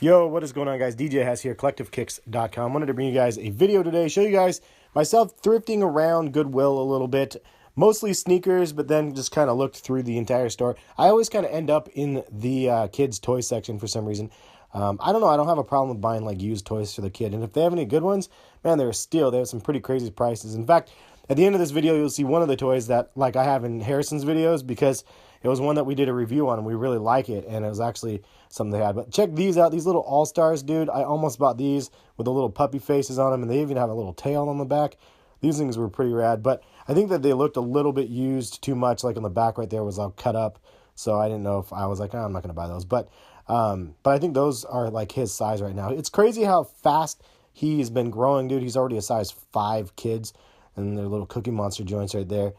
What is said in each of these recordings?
Yo, what is going on, guys? DJ Hess here, CollectiveKicks.com. Wanted to bring you guys a video today, show you guys myself thrifting around Goodwill a little bit. Mostly sneakers, but then just kind of looked through the entire store. I always kind of end up in the kids' toy section for some reason. I don't know. I don't have a problem with buying like used toys for the kid. And if they have any good ones, man, they're a steal. They have some pretty crazy prices. In fact, at the end of this video, you'll see one of the toys that like I have in Harrison's videos because it was one that we did a review on and we really like it. And it was actually something they had. But check these out. These little All-Stars, dude. I almost bought these with the little puppy faces on them. And they even have a little tail on the back. These things were pretty rad. But I think that they looked a little bit used too much. Like on the back right there was all cut up. So I didn't know if I was like, oh, I'm not going to buy those. But I think those are like his size right now. It's crazy how fast he's been growing, dude. He's already a size 5 kids. And their little Cookie Monster joints right there.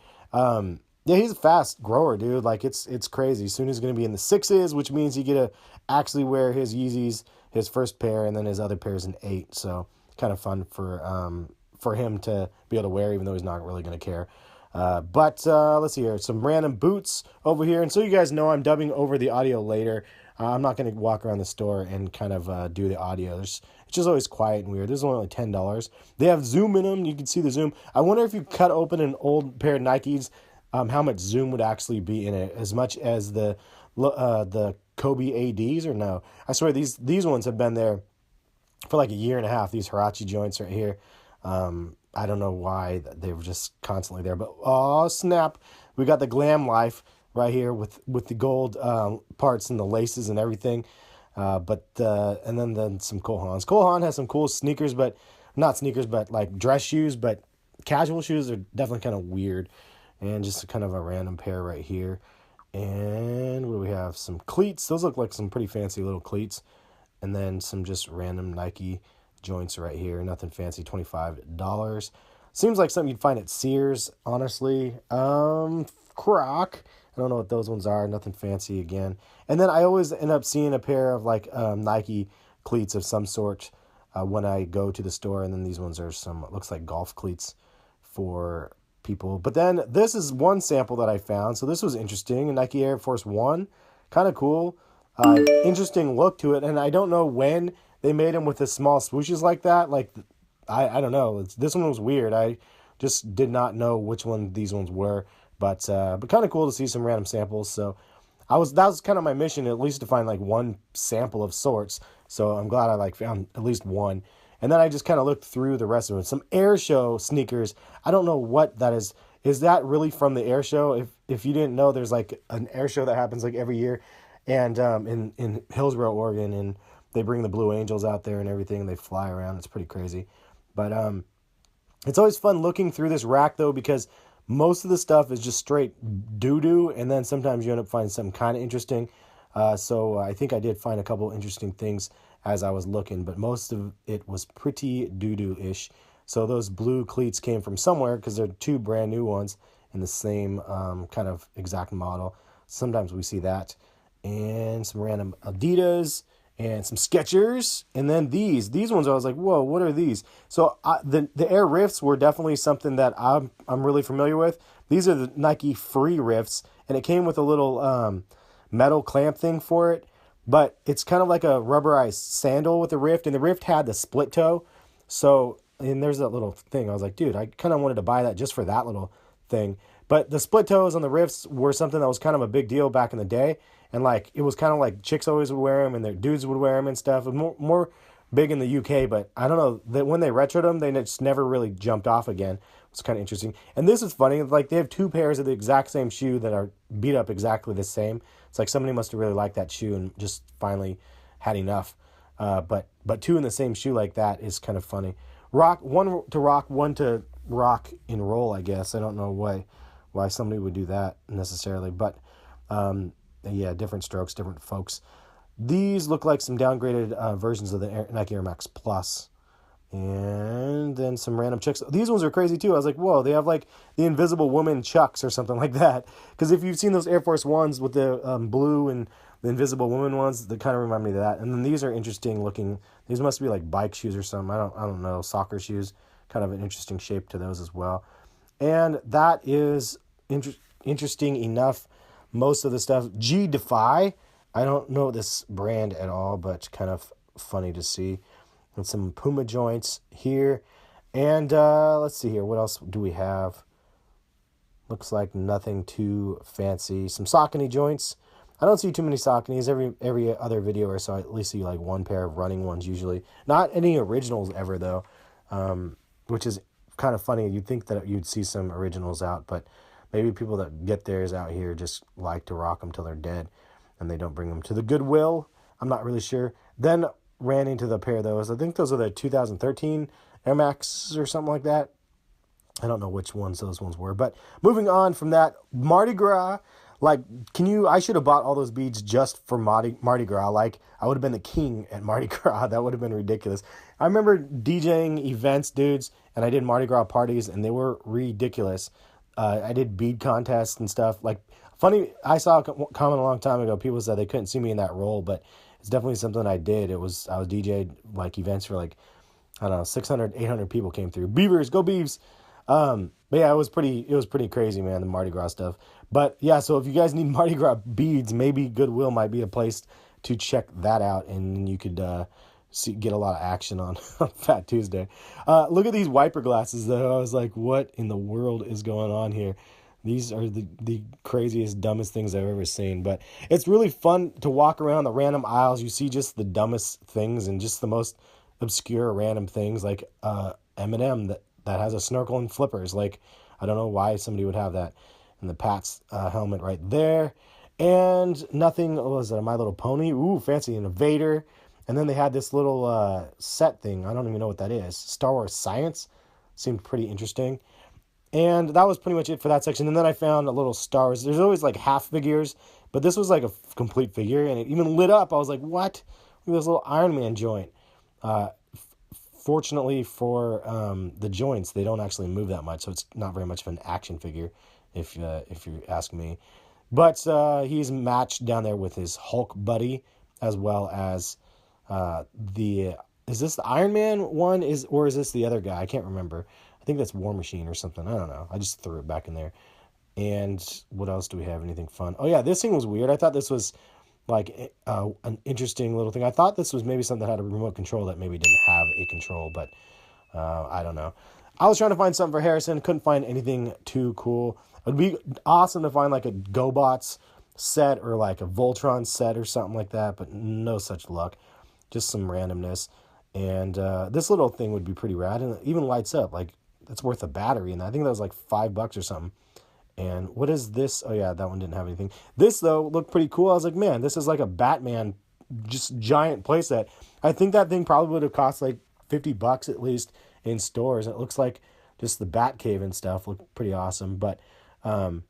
Yeah, he's a fast grower, dude. Like, it's crazy. Soon he's going to be in the 6s, which means he get to actually wear his Yeezys, his first pair, and then his other pair's in 8. So, kind of fun for him to be able to wear, even though he's not really going to care. Let's see here. Some random boots over here. And so you guys know I'm dubbing over the audio later. I'm not going to walk around the store and kind of do the audio. It's just always quiet and weird. This is only $10. They have zoom in them. You can see the zoom. I wonder if you cut open an old pair of Nikes, how much zoom would actually be in it, as much as the Kobe ADs or no. I swear these ones have been there for like a year and a half. These Huarache joints right here. I don't know why they were just constantly there, but oh snap, we got the Glam Life right here with the gold parts and the laces and everything. And then some Cole Haans. Cole Haan has some cool sneakers, but not sneakers, but like dress shoes, but casual shoes are definitely kind of weird. And just kind of a random pair right here. And what do we have? Some cleats. Those look like some pretty fancy little cleats. And then some just random Nike joints right here. Nothing fancy. $25. Seems like something you'd find at Sears, honestly. Croc. I don't know what those ones are. Nothing fancy again. And then I always end up seeing a pair of like Nike cleats of some sort when I go to the store. And then these ones are some, looks like golf cleats for people. But then this is one sample that I found. So this was interesting. A Nike Air Force One. Kind of cool. Interesting look to it. And I don't know when they made them with the small swooshes like that. Like, I don't know. This one was weird. I just did not know which one these ones were. But kind of cool to see some random samples. So that was kind of my mission, at least to find like one sample of sorts. So I'm glad I like found at least one. And then I just kind of looked through the rest of it. Some air show sneakers. I don't know what that is. Is that really from the air show? If you didn't know, there's like an air show that happens like every year, and in Hillsboro, Oregon, and they bring the Blue Angels out there and everything, and they fly around. It's pretty crazy. But it's always fun looking through this rack though, because most of the stuff is just straight doo-doo, and then sometimes you end up finding something kind of interesting. So I think I did find a couple interesting things as I was looking, but most of it was pretty doo-doo-ish. So those blue cleats came from somewhere because they're 2 brand new ones in the same kind of exact model. Sometimes we see that. And some random Adidas and some Skechers. And then these ones, I was like, whoa, what are these? So the Air Rifts were definitely something that I'm really familiar with. These are the Nike Free Rifts, and it came with a little metal clamp thing for it. But it's kind of like a rubberized sandal with a Rift, and the Rift had the split toe. So, and there's that little thing. I was like, dude, I kind of wanted to buy that just for that little thing. But the split toes on the Rifts were something that was kind of a big deal back in the day. And like, it was kind of like chicks always would wear them and their dudes would wear them and stuff. It was more big in the UK, but I don't know, that when they retroed them, they just never really jumped off again. It's kind of interesting. And this is funny. Like, they have 2 pairs of the exact same shoe that are beat up exactly the same. It's like somebody must have really liked that shoe and just finally had enough. But 2 in the same shoe like that is kind of funny. One to rock and roll, I guess. I don't know why somebody would do that necessarily. But, yeah, different strokes, different folks. These look like some downgraded versions of the Nike Air Max Plus. And then some random Chucks. These ones are crazy too. I was like, whoa, they have like the Invisible Woman Chucks or something like that. Because if you've seen those Air Force Ones with the blue and the Invisible Woman ones, they kind of remind me of that. And then these are interesting looking. These must be like bike shoes or something. I don't know. Soccer shoes. Kind of an interesting shape to those as well. And that is interesting enough. Most of the stuff. G Defy. I don't know this brand at all, but kind of funny to see. And some Puma joints here. And let's see here. What else do we have? Looks like nothing too fancy. Some Saucony joints. I don't see too many Sauconys. Every other video or so, I at least see like one pair of running ones usually. Not any originals ever, though, which is kind of funny. You'd think that you'd see some originals out, but maybe people that get theirs out here just like to rock them till they're dead, and they don't bring them to the Goodwill. I'm not really sure. Then ran into the pair of those. I think those are the 2013 Air Max or something like that. I don't know which ones those ones were. But moving on from that, Mardi Gras. Like, I should have bought all those beads just for Mardi Gras. Like, I would have been the king at Mardi Gras. That would have been ridiculous. I remember DJing events, dudes, and I did Mardi Gras parties, and they were ridiculous. I did bead contests and stuff. Like, funny, I saw a comment a long time ago. People said they couldn't see me in that role, but it's definitely something I did. I was DJ'd, like, events for, like, I don't know, 600, 800 people came through. Beavers, go Beavs! But yeah, it was pretty crazy, man, the Mardi Gras stuff. But yeah, so if you guys need Mardi Gras beads, maybe Goodwill might be a place to check that out, and you could get a lot of action on Fat Tuesday. Look at these wiper glasses, though. I was like, what in the world is going on here? These are the craziest, dumbest things I've ever seen. But it's really fun to walk around the random aisles. You see just the dumbest things and just the most obscure random things, like M&M that has a snorkel and flippers. Like, I don't know why somebody would have that. And the Pat's helmet right there. And nothing, what was it, a My Little Pony? Ooh, fancy, an Invader. And then they had this little set thing. I don't even know what that is. Star Wars Science. Seemed pretty interesting. And that was pretty much it for that section. And then I found a little Star Wars. There's always like half figures, but this was like a complete figure. And it even lit up. I was like, what? Look at this little Iron Man joint. Fortunately for the joints, they don't actually move that much, so it's not very much of an action figure, if you ask me. But he's matched down there with his Hulk buddy, as well as is this the Iron Man one, or is this the other guy? I can't remember. I think that's War Machine or something. I don't know. I just threw it back in there. And what else do we have? Anything fun? Oh yeah, this thing was weird. I thought this was like an interesting little thing. I thought this was maybe something that had a remote control that maybe didn't have a control, but I don't know. I was trying to find something for Harrison. Couldn't find anything too cool. It would be awesome to find like a GoBots set or like a Voltron set or something like that, but no such luck. Just some randomness. And this little thing would be pretty rad, and it even lights up. Like, that's worth a battery, and I think that was like $5 or something. And what is this? Oh yeah, that one didn't have anything. This though looked pretty cool. I was like, man, this is like a Batman, just giant playset. I think that thing probably would have cost like $50 at least in stores. And it looks like just the Batcave and stuff looked pretty awesome. But of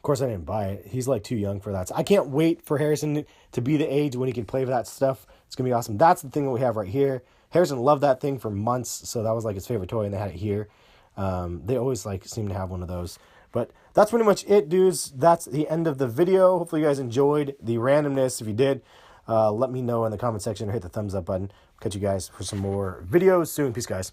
course I didn't buy it. He's like too young for that. So I can't wait for Harrison to be the age when he can play with that stuff. It's gonna be awesome. That's the thing that we have right here. Harrison loved that thing for months, so that was like his favorite toy, and they had it here. They always like seem to have one of those. But that's pretty much it, dudes. That's the end of the video. Hopefully you guys enjoyed the randomness. If you did, let me know in the comment section or hit the thumbs up button. Catch you guys for some more videos soon. Peace, guys.